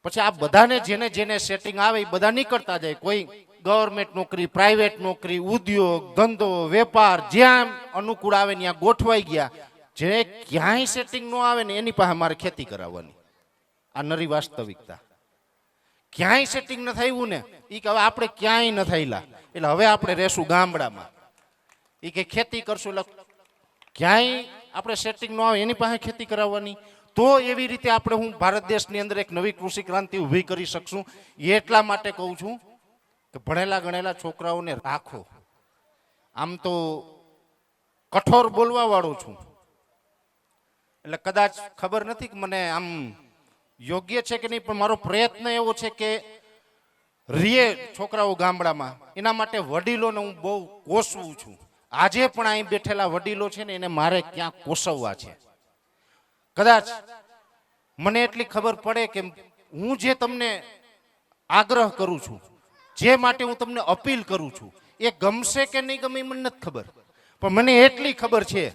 પછી આ બધાને જેને જેને સેટિંગ આવે એ બધા નીકળતા જાય. કોઈ ગવર્મેન્ટ નોકરી, પ્રાઇવેટ નોકરી, ઉદ્યોગ, ધંધો, વેપાર, જ્યાં અનુકૂળ આવે ત્યાં ગોઠવાઈ ગયા. જે ક્યાંય સેટિંગ ન આવે ને એની પાસે મારે ખેતી કરાવવાની. આ નરી વાસ્તવિકતા. ક્યાંય સેટિંગ ન થયું ને એ કે હવે આપણે ક્યાંય ન થયેલા, એટલે હવે આપણે રહેશું ગામડામાં. એ કે ખેતી કરશું, એટલે ક્યાંય આપણે સેટિંગ ન આવે એની પાસે ખેતી કરાવવાની. તો એવી રીતે આપણે હું ભારત દેશની અંદર એક નવી કૃષિ ક્રાંતિ ઊભી કરી શકશું. એટલા માટે કહું છું કે ભણેલા ગણેલા છોકરાઓને રાખો. આમ તો કઠોર બોલવા વાળો છું, એટલે કદાચ ખબર નથી કે મને આમ યોગ્ય છે કે નહીં, પણ મારો પ્રયત્ન એવો છે કે રીએ છોકરાઓ ગામડામાં, એના માટે વડીલોને હું બહુ કોસવું છું. આજે પણ અહીં બેઠેલા વડીલો છે ને એને મારે ક્યાંક કોસવવા છે. કદાચ મને એટલી ખબર પડે કે હું જે તમને આગ્રહ કરું છું, જે માટે હું તમને અપીલ કરું છું, એ ગમશે કે નહીં ગમે મને નથી ખબર, પણ મને એટલી ખબર છે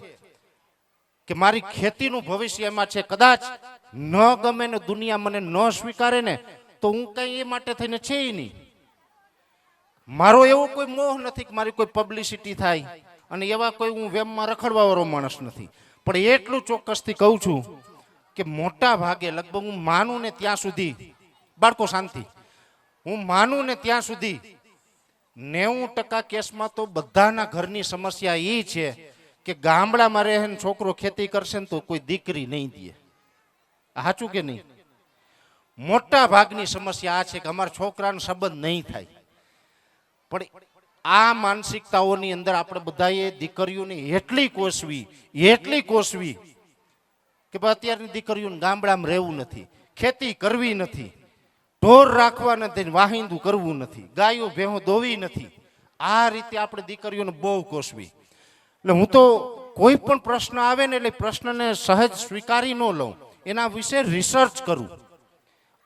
કે મારી ખેતીનું ભવિષ્ય એમાં છે. કદાચ ન ગમે ને દુનિયા મને ન સ્વીકારે ને તો હું કઈ એ માટે થઈને છે નહીં. મારો એવો કોઈ મોહ નથી કે મારી કોઈ પબ્લિસિટી થાય, અને એવા કોઈ હું વેમમાં રખડવા વાળો માણસ નથી. પણ એટલું ચોક્કસથી કહું છું કે મોટા ભાગે લગભગ હું માનું ને ત્યાં સુધી, બાળકો શાંતિ, હું માનું ને ત્યાં સુધી 90% કેસમાં તો બધાના ઘરની સમસ્યા એ છે કે ગામડામાં રહે ને છોકરો ખેતી કરશે ને તો કોઈ દીકરી નહીં દે. સાચું કે નહીં? મોટા ભાગની સમસ્યા આ છે કે અમારા છોકરાનો સંબંધ નહીં થાય. પણ આ માનસિકતાઓની અંદર આપણે બધાએ દીકરીઓને એટલી કોસવી કે અત્યારની દીકરીઓને ગામડામાં રહેવું નથી, ખેતી કરવી નથી, ઢોર રાખવા નથી, વાહિંદુ કરવું નથી, ગાયો ભેહો દોવી નથી. આ રીતે આપણે દીકરીઓને બહુ કોસવી. એટલે હું તો કોઈ પણ પ્રશ્ન આવે ને એટલે પ્રશ્નને સહજ સ્વીકારી ન લઉં, એના વિશે રિસર્ચ કરું.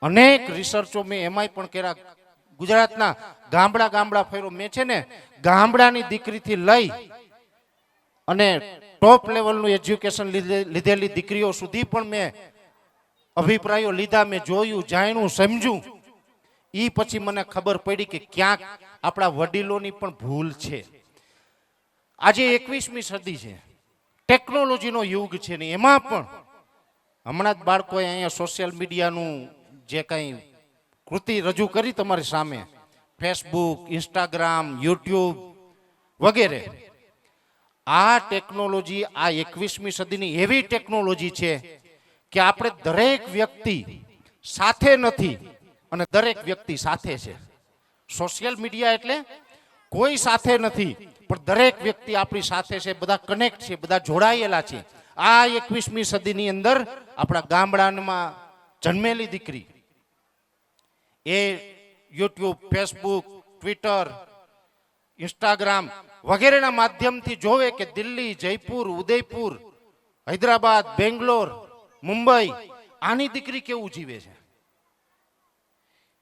અનેક રિસર્ચો મેં એમાંય પણ કર્યા. ગુજરાતના ગામડા ફેરો મેં છે ને ગામડાની દીકરીથી લઈ અને ટોપ લેવલનું એજ્યુકેશન લીધેલી દીકરીઓ સુધી પણ મેં અભિપ્રાયો લીધા, મેં જોયું, જાણ્યું, સમજ્યું. એ પછી મને ખબર પડી કે ક્યાંક આપણા વડીલોની પણ ભૂલ છે. આજે 21મી સદી છે, ટેકનોલોજીનો યુગ છે ને એમાં પણ હમણાં જ બાળકોએ અહીંયા સોશિયલ મીડિયાનું જે કંઈ કૃતિ રજૂ કરી તમારી સામે, ફેસબુક, ઇન્સ્ટાગ્રામ, યુટ્યુબ વગેરે. આ ટેકનોલોજી આ 21મી સદીની એવી ટેકનોલોજી છે કે આપણે દરેક વ્યક્તિ સાથે નથી અને દરેક વ્યક્તિ સાથે છે. સોશિયલ મીડિયા એટલે કોઈ સાથે નથી પણ દરેક વ્યક્તિ આપણી સાથે છે, બધા કનેક્ટ છે, બધા જોડાયેલા છે. આ 21મી સદીની અંદર આપણા ગામડામાં જન્મેલી દીકરી એ યુટ્યુબ, ફેસબુક, ટ્વિટર, ઇન્સ્ટાગ્રામ વગેરેના માધ્યમથી જોવે કે દિલ્હી, જયપુર, ઉદયપુર, હૈદરાબાદ, બેંગ્લોર, મુંબઈ આની દીકરી કેવું જીવે છે.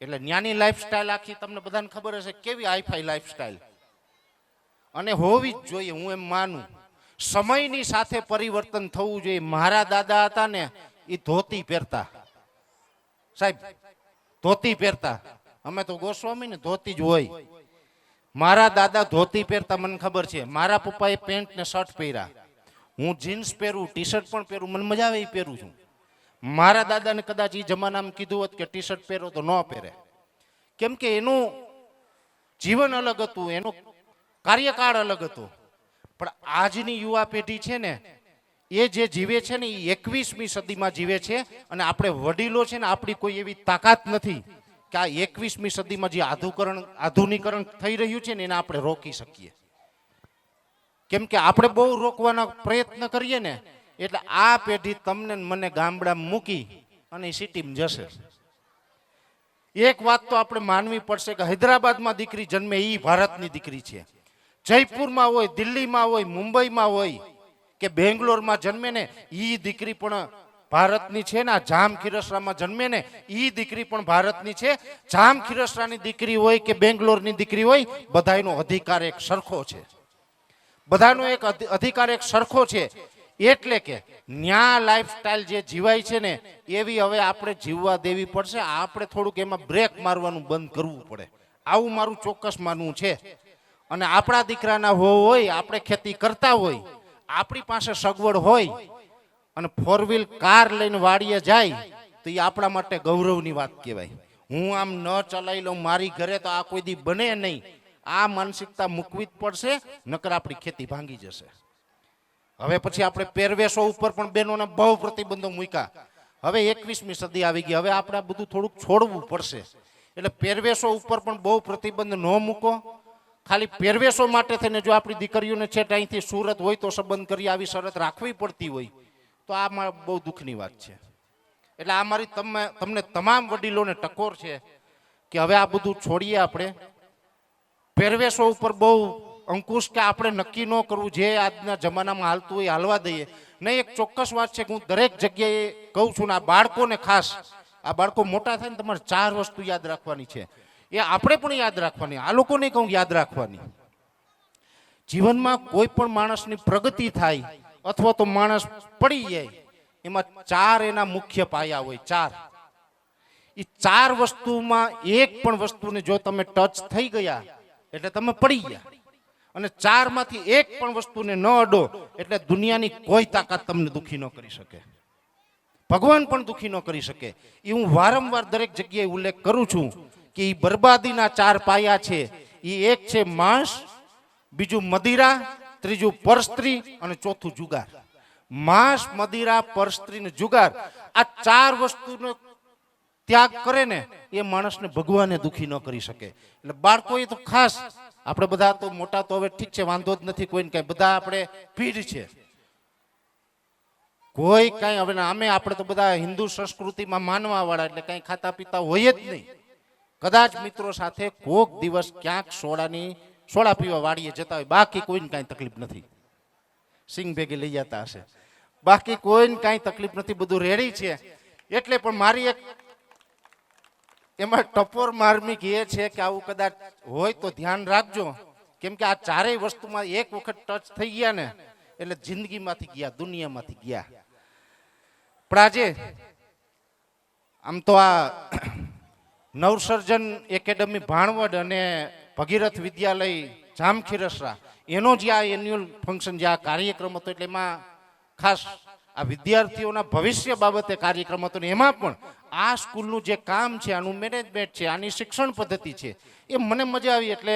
એટલે ન્યાની લાઈફસ્ટાઈલ આખી તમને બધાને ખબર હશે કેવી હાઈફાઈ લાઈફસ્ટાઈલ, અને હોવી જ જોઈએ. હું એમ માનું સમયની સાથે પરિવર્તન થવું જોઈએ. મારા દાદા હતા ને એ ધોતી પહેરતા, સાહેબ ધોતી પહેરતા. અમે તો ગોસ્વામી ને ધોતી જ હોય. મારા દાદા ધોતી પહેરતા, મને ખબર છે. મારા પપ્પાએ પેન્ટ ને શર્ટ પહેર્યા. હું જીન્સ પહેરું, ટી શર્ટ પણ પહેરું, મને મજા આવે એ પહેરું છું. મારા દાદાને કદાચ એ જમાનામાં કીધું હોત કે ટી શર્ટ પહેરો તો ન પહેરે, કેમ કે એનું જીવન અલગ હતું, એનો કાર્યકાળ અલગ હતો. પણ આજની યુવા પેઢી છે ને એ જે જીવે છે ને એ 21મી સદીમાં જીવે છે. અને આપણે વડીલો છે ને આપણી કોઈ એવી તાકાત નથી કે આ 21મી સદીમાં જે આધુનિકરણ થઈ રહ્યું છે ને એને આપણે રોકી શકીએ. કેમ કે આપણે બહુ રોકવાના પ્રયત્ન કરીએ ને એટલે આ પેઢી તમને મને ગામડામાં મૂકી અને સિટીમાં જશે. એક વાત તો આપણે માનવી પડશે કે હૈદરાબાદમાં દીકરી જન્મે એ ભારતની દીકરી છે. જયપુરમાં હોય, દિલ્હીમાં હોય, મુંબઈમાં હોય કે બેંગ્લોરમાં જન્મે ને એ દીકરી પણ ભારતની છે ને. જામ ખીરસરામાં જન્મે ને એ દીકરી પણ ભારતની છે. જામ ખીરસરાની દીકરી હોય કે બેંગ્લોરની દીકરી હોય, બધાયનો અધિકાર એક સરખો છે. બધાનો એક અધિકાર એક સરખો છે. એટલે કે ન્યા લાઈફસ્ટાઈલ જે જીવાય છે ને એવી હવે આપણે જીવવા દેવી પડશે. આપણે થોડુંક એમાં બ્રેક મારવાનું બંધ કરવું પડે, આવું મારું ચોક્કસ માનવું છે. અને આપણા દીકરાના હોય, આપણે ખેતી કરતા હોય, આપણી પાસે સગવડ હોય અને 4 વ્હીલ કાર લઈને વાડીએ જાય તો એ આપણા માટે ગૌરવની વાત કહેવાય. હું આમ ન ચલાવી લઉં, મારી ઘરે તો આ કોઈ દી બને નહીં, આ માનસિકતા મૂકવી જ પડશે, નકર આપણી ખેતી ભાંગી જશે. હવે પછી આપણે પહેરવેશો ઉપર પણ બહેનોને બહુ પ્રતિબંધો મૂક્યા. હવે 21મી સદી આવી ગઈ, હવે આપણે બધું થોડુંક છોડવું પડશે. એટલે પહેરવેશો ઉપર પણ બહુ પ્રતિબંધ ન મૂકો. ખાલી પહેરવેશો માટે થઈને જો આપણી દીકરીઓને છે અહીંથી સુરત હોય તો સંબંધ કરી આવી શરત રાખવી પડતી હોય તો આ બહુ દુઃખની વાત છે. એટલે આ મારી તમને તમામ વડીલોને ટકોર છે કે હવે આ બધું છોડીએ. આપણે પહેરવેશો ઉપર બહુ અંકુશ કે આપણે નક્કી ન કરવું, જે આજના જમાનામાં હાલતું હોય હાલવા દઈએ. નહીં, એક ચોક્કસ વાત છે કે હું દરેક જગ્યાએ કહું છું ને આ બાળકોને ખાસ, આ બાળકો મોટા થાય ને તમારે 4 વસ્તુ યાદ રાખવાની છે. એ આપણે પણ યાદ રાખવાની, આ લોકોને કહું યાદ રાખવાની. જીવનમાં કોઈ પણ માણસની પ્રગતિ થાય અથવા તો માણસ પડી જાય એમાં 4 એના મુખ્ય પાયા હોય. 4 એ 4 વસ્તુમાં એક પણ વસ્તુને જો તમે ટચ થઈ ગયા એટલે તમે પડી ગયા. અને 4 માંથી એક પણ વસ્તુને ન અડો એટલે દુનિયાની કોઈ તાકાત તમને દુખી ન કરી શકે, ભગવાન પણ દુખી ન કરી શકે. એ હું વારંવાર દરેક જગ્યાએ ઉલ્લેખ કરું છું કે એ બરબાદીના 4 પાયા છે. એ એક છે માંસ, બીજું મદિરા, ત્રીજું પરસ્ત્રી અને ચોથું જુગાર. માંસ, મદિરા, પરસ્ત્રી ને જુગાર, આ 4 વસ્તુનો ત્યાગ કરે ને એ માણસને ભગવાને દુખી ન કરી શકે. એટલે બાળકોએ તો ખાસ, આપણે બધા તો મોટા તો હવે ઠીક છે, વાંધો જ નથી કોઈને કઈ, બધા આપણે ભીડ છે, કોઈ કઈ હવે આપણે તો બધા હિન્દુ સંસ્કૃતિમાં માનવા વાળા એટલે કઈ ખાતા પીતા હોય જ નહીં. કદાચ મિત્રો સાથે કોક દિવસ ક્યાંક સોડા પીવા વાડીએ જતા હોય, બાકી કોઈને કઈ તકલીફ નથી. સિંગ ભેગી લઈ જતા હશે, બાકી કોઈને કઈ તકલીફ નથી, બધું રેડી છે. એટલે પણ મારી એક એમાં ટપોર માર્મિક એ છે કે આવું કદાચ હોય તો ધ્યાન રાખજો, કેમ કે આ 4 વસ્તુમાં એક વખત ટચ થઈ ગયા ને એટલે જિંદગીમાંથી ગયા, દુનિયામાંથી ગયા. પણ આજે આમ તો આ નવસર્જન એકેડમી ભાણવડ અને ભગીરથ વિદ્યાલય જામખીરસરા એનો જે આ એન્યુઅલ ફંક્શન, જે આ કાર્યક્રમ હતો, એટલે એમાં ખાસ આ વિદ્યાર્થીઓના ભવિષ્ય બાબતે કાર્યક્રમ હતો ને એમાં પણ આ સ્કૂલનું જે કામ છે, આનું મેનેજમેન્ટ છે, આની શિક્ષણ પદ્ધતિ છે, એ મને મજા આવી. એટલે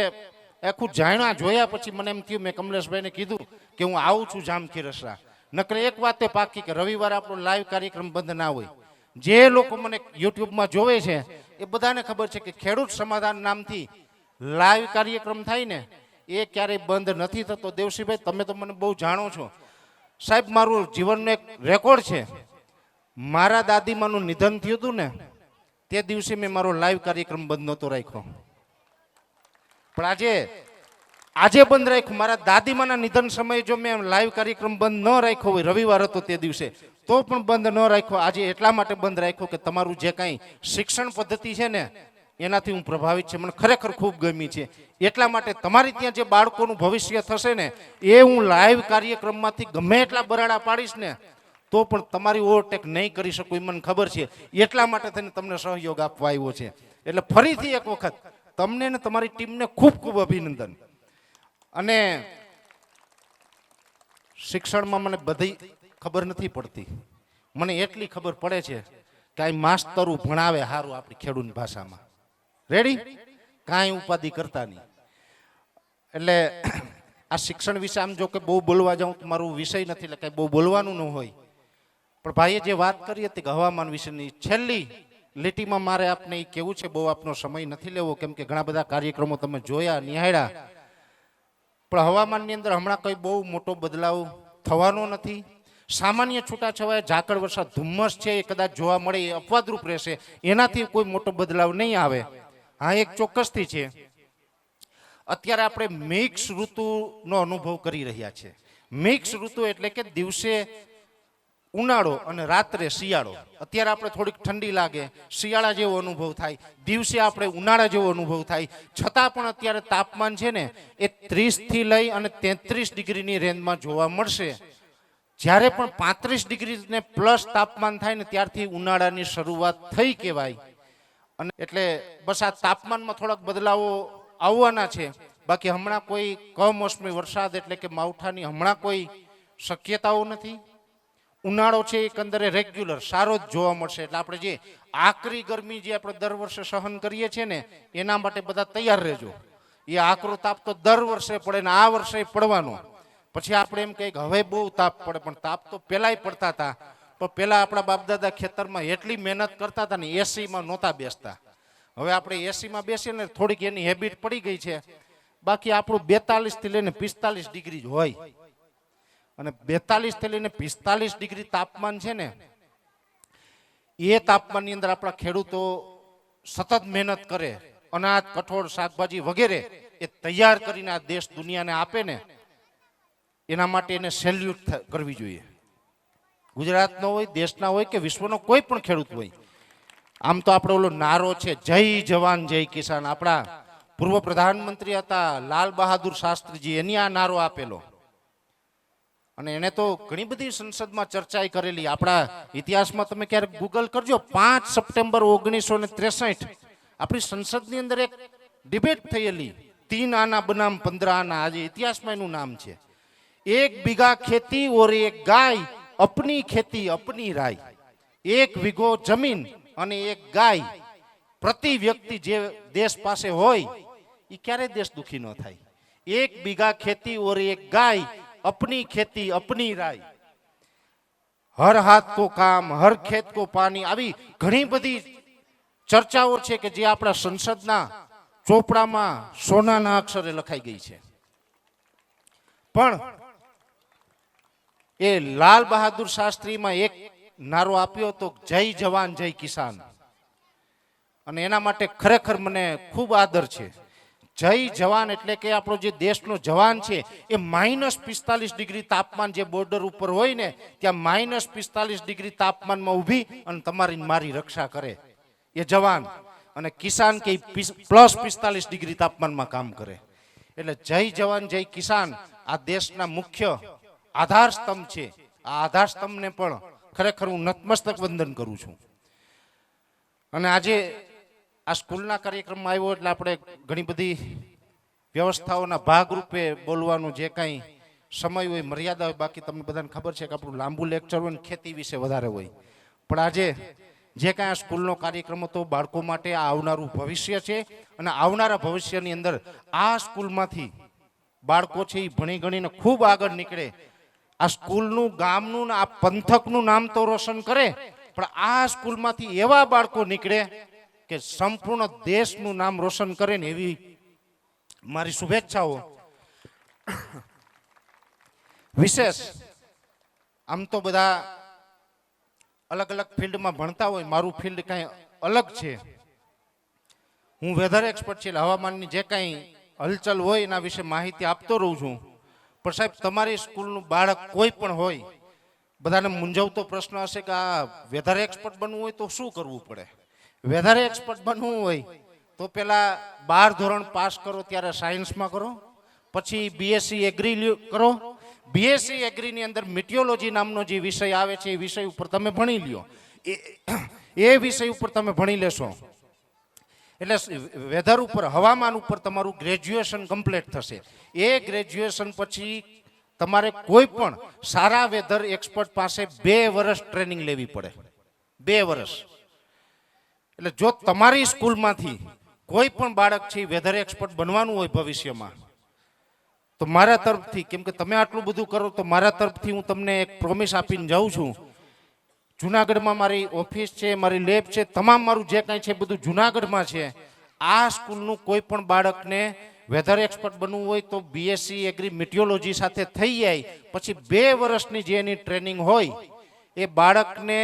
આખું જાણ્યા જોયા પછી મને એમ થયું, મેં કમલેશભાઈને કીધું કે હું આવું છું જામખીરસરા. નકર એક વાતે પાકી કે રવિવારે આપણો લાઈવ કાર્યક્રમ બંધ ના હોય. જે લોકો મને યુટ્યુબમાં જોવે છે એ બધાને ખબર છે કે ખેડૂત સમાધાન નામથી લાઈવ કાર્યક્રમ થાય ને એ ક્યારેય બંધ નથી થતો. દેવસીભાઈ, તમે તો મને બહુ જાણો છો સાહેબ, મારું જીવનનો એક રેકોર્ડ છે. મારા દાદીમાનું નિધન થયું હતું ને તે દિવસે મેં મારો લાઈવ કાર્યક્રમ બંધ નહોતો રાખ્યો, પણ આજે બંધ રાખ્યું. મારા દાદીમાના નિધન સમયે જો મેં લાઈવ કાર્યક્રમ બંધ ન રાખ્યો હોય, રવિવાર હતો તે દિવસે, તો પણ બંધ ન રાખ્યો. આજે એટલા માટે બંધ રાખ્યો કે તમારું જે કાંઈ શિક્ષણ પદ્ધતિ છે ને એનાથી હું પ્રભાવિત છે, મને ખરેખર ખૂબ ગમી છે. એટલા માટે તમારી ત્યાં જે બાળકોનું ભવિષ્ય થશે ને એ હું લાઈવ કાર્યક્રમમાંથી ગમે એટલા બરાડા પાડીશ ને તો પણ તમારી ઓવરટેક નહીં કરી શકું, એ મને ખબર છે. એટલા માટે થઈને તમને સહયોગ આપવા આવ્યો છે. એટલે ફરીથી એક વખત તમને ને તમારી ટીમને ખૂબ ખૂબ અભિનંદન. અને શિક્ષણમાં મને બધી ખબર નથી પડતી, મને એટલી ખબર પડે છે કે આ માસ્તરું ભણાવે સારું આપણી ખેડૂત ભાષામાં. રેડી, કાંઈ ઉપાધિ કરતા નહીં. એટલે આ શિક્ષણ વિશે આમ જો કે બહુ બોલવા જાઉં તો મારું વિષય નથી, એટલે કાંઈ બહુ બોલવાનું ન હોય. પણ ભાઈએ જે વાત કરી હતી કે હવામાન વિશેની, છેલ્લી લીટીમાં મારે આપને એ કહેવું છે, બહુ આપનો સમય નથી લેવો કેમ કે ઘણા બધા કાર્યક્રમો તમે જોયા, નિહાળ્યા, પણ હવામાનની અંદર હમણાં કંઈ બહુ મોટો બદલાવ થવાનો નથી. સામાન્ય છૂટાછવાયા ઝાકળ વરસાદ, ધુમ્મસ છે એ કદાચ જોવા મળે, એ અપવાદરૂપ રહેશે, એનાથી કોઈ મોટો બદલાવ નહીં આવે. હા, એક ચોક્કસથી છે, અત્યારે આપણે મિક્સ ઋતુનો અનુભવ કરી રહ્યા છે. મિક્સ ઋતુ એટલે કે દિવસે ઉનાળો અને રાત્રે શિયાળો. અત્યારે આપણે થોડીક ઠંડી લાગે, શિયાળા જેવો અનુભવ થાય, દિવસે આપણે ઉનાળા જેવો અનુભવ થાય, છતાં પણ અત્યારે તાપમાન છે ને એ 30 થી લઈ અને 33 ડિગ્રીની રેન્જમાં જોવા મળશે. જ્યારે પણ 35 ડિગ્રીને પ્લસ તાપમાન થાય ને ત્યારથી ઉનાળાની શરૂઆત થઈ કહેવાય. અને એટલે બસ આ તાપમાનમાં થોડાક બદલાવો આવવાના છે. બાકી હમણાં કોઈ કમોસમી વરસાદ એટલે કે માવઠાની હમણાં કોઈ શક્યતાઓ નથી. ઉનાળો છે એકંદરે રેગ્યુલર સારો જ જોવા મળશે. એટલે આપણે જે આકરી ગરમી જે આપણે દર વર્ષે સહન કરીએ છીએ ને એના માટે બધા તૈયાર રહેજો. એ આકરો તાપ તો દર વર્ષે પડે ને આ વર્ષે પડવાનો. પછી આપણે એમ કહીએ કે હવે બહુ તાપ પડે, પણ તાપ તો પહેલાંય પડતા હતા. પણ પહેલાં આપણા બાપદાદા ખેતરમાં એટલી મહેનત કરતા હતા ને એસીમાં નહોતા બેસતા. હવે આપણે એસીમાં બેસીએ ને થોડીક એની હેબિટ પડી ગઈ છે. બાકી આપણું 42 થી લઈને 45 ડિગ્રી જ હોય. અને 42 થી લઈને 45 ડિગ્રી તાપમાન છે ને એ તાપમાનની અંદર આપણા ખેડૂતો સતત મહેનત કરે, અનાજ, કઠોળ, શાકભાજી વગેરે એ તૈયાર કરીને આ દેશ દુનિયાને આપે ને એના માટે એને સેલ્યુટ કરવી જોઈએ. ગુજરાતનો હોય, દેશના હોય કે વિશ્વનો કોઈ પણ ખેડૂત હોય. આમ તો આપણો ઓલો નારો છે જય જવાન જય કિસાન. આપણા પૂર્વ પ્રધાનમંત્રી હતા લાલ બહાદુર શાસ્ત્રીજી, એની આ નારો આપેલો. અને એને તો ઘણી બધી સંસદમાં ચર્ચા કરેલી. આપણા ઇતિહાસમાં તમે ક્યારેક ગૂગલ કરજો, 5 સપ્ટેમ્બર 1963 આપણી સંસદની અંદર એક ડિબેટ થયેલી. 3 આના બનામ 15 આના. આજે ઇતિહાસમાં એનું નામ છે. 1 बीघा खेती और 1 गाय, अपनी खेती अपनी राय. 1 વીઘો જમીન અને 1 ગાય પ્રતિ વ્યક્તિ જે દેશ પાસે હોય એ ક્યારે દેશ દુખી ન થાય. 1 बीघा खेती और 1 गाय, अपनी खेती अपनी राय. हर हाथ को काम, हर खेत को पानी. આવી ઘણી બધી ચર્ચાઓ છે કે જે આપણા સંસદના ચોપડામાં સોનાના અક્ષરે લખાઈ ગઈ છે. પણ એ લાલ બહાદુર શાસ્ત્રીમાં એક નારો આપ્યો હતો જય જવાન જય કિસાન. અને એના માટે ખરેખર મને ખૂબ આદર છે. જય જવાન એટલે કે આપણો જે દેશનો જવાન છે એ -45 ડિગ્રી તાપમાન જે બોર્ડર ઉપર હોય ને ત્યાં -45 ડિગ્રી તાપમાનમાં ઊભી અને તમારી મારી રક્ષા કરે એ જવાન. અને કિસાન કે +45 ડિગ્રી તાપમાનમાં કામ કરે. એટલે જય જવાન જય કિસાન આ દેશના મુખ્ય આધાર સ્તંભ છે. આ આધાર સ્તંભને પણ ખરેખર હું નતમસ્તક વંદન કરું છું. અને આજે આ સ્કૂલના કાર્યક્રમમાં આવ્યો એટલે આપણે ઘણી બધી વ્યવસ્થાઓના ભાગરૂપે બોલવાનું જે કાંઈ સમય હોય, મર્યાદા હોય. બાકી તમને બધાને ખબર છે કે આપણું લાંબુ લેક્ચર હોય ને ખેતી વિશે વધારે હોય. પણ આજે જે કાંઈ આ સ્કૂલનો કાર્યક્રમ હતો બાળકો માટે આ આવનારું ભવિષ્ય છે. અને આવનારા ભવિષ્યની અંદર આ સ્કૂલમાંથી બાળકો છે એ ભણી ગણીને ખૂબ આગળ નીકળે. આ સ્કૂલનું, ગામનું ને આ પંથકનું નામ તો રોશન કરે, પણ આ સ્કૂલમાંથી એવા બાળકો નીકળે કે સંપૂર્ણ દેશનું નામ રોશન કરે ને એવી મારી શુભેચ્છાઓ. વિશેષ આમ તો બધા અલગ અલગ ફિલ્ડમાં ભણતા હોય, મારું ફિલ્ડ કાંઈ અલગ છે. હું વેધર એક્સપર્ટ છે, હવામાનની જે કાંઈ હલચલ હોય એના વિશે માહિતી આપતો રહું છું. પણ સાહેબ તમારી સ્કૂલનું બાળક કોઈ પણ હોય, બધાને મૂંઝવતો પ્રશ્ન હશે કે આ વેધર એક્સપર્ટ બનવું હોય તો શું કરવું પડે. વેધર એક્સપર્ટ બનવું હોય તો પહેલા 12 ધોરણ પાસ કરો ત્યારે સાયન્સમાં કરો, પછી બીએસસી એગ્રી કરો. બીએસસી એગ્રીની અંદર મિટિયોલોજી નામનો જે વિષય આવે છે એ વિષય ઉપર તમે ભણી લ્યો. એ વિષય ઉપર તમે ભણી લેશો એટલે વેધર ઉપર, હવામાન ઉપર તમારું ગ્રેજ્યુએશન કમ્પ્લીટ થશે. એ ગ્રેજ્યુએશન પછી તમારે કોઈ પણ સારા વેધર એક્સપર્ટ પાસે 2 વર્ષ ટ્રેનિંગ લેવી પડે. 2 વર્ષ. એટલે જો તમારી સ્કૂલમાંથી કોઈ પણ બાળક છે વેધર એક્સપર્ટ બનવાનું હોય ભવિષ્યમાં, તો મારા તરફથી, કેમ કે તમે આટલું બધું કરો તો મારા તરફથી હું તમને એક પ્રોમિસ આપીને જાઉં છું. જુનાગઢમાં મારી ઓફિસ છે, મારી લેબ છે, તમામ મારું જે કાંઈ છે બધું જુનાગઢમાં છે. આ સ્કૂલનું કોઈ પણ બાળકને વેધર એક્સપર્ટ બનવું હોય તો બીએસસી એગ્રી મિટિયોલોજી સાથે થઈ જાય. પછી 2 વર્ષની જે એની ટ્રેનિંગ હોય એ બાળકને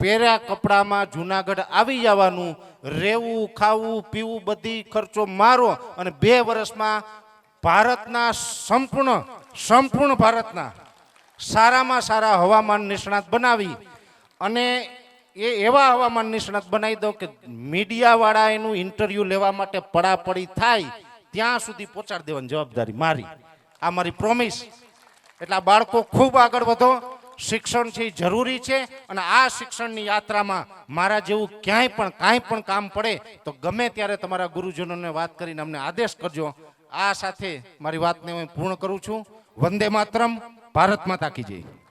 પહેર્યા કપડામાં જુનાગઢ આવી જવાનું, રહેવું, ખાવું, પીવું બધી ખર્ચો મારો અને 2 વર્ષમાં ભારતના સંપૂર્ણ ભારતના સારામાં સારા હવામાન નિષ્ણાત બનાવી અને એવા હવામાન નિષ્ણાત બનાવી દો કે મીડિયાવાળા એનું ઇન્ટરવ્યૂ લેવા માટે પડાપડી થાય ત્યાં સુધી પહોંચાડી દેવાની જવાબદારી મારી. આ મારી પ્રોમિસ. એટલે આ બાળકો ખૂબ આગળ વધો. શિક્ષણ છે એ જરૂરી છે અને આ શિક્ષણની યાત્રામાં મારા જેવું ક્યાંય પણ કાંઈ પણ કામ પડે તો ગમે ત્યારે તમારા ગુરુજનોને વાત કરીને અમને આદેશ કરજો. આ સાથે મારી વાતને હું પૂર્ણ કરું છું. વંદે માતરમ. ભારત માતા કી જય.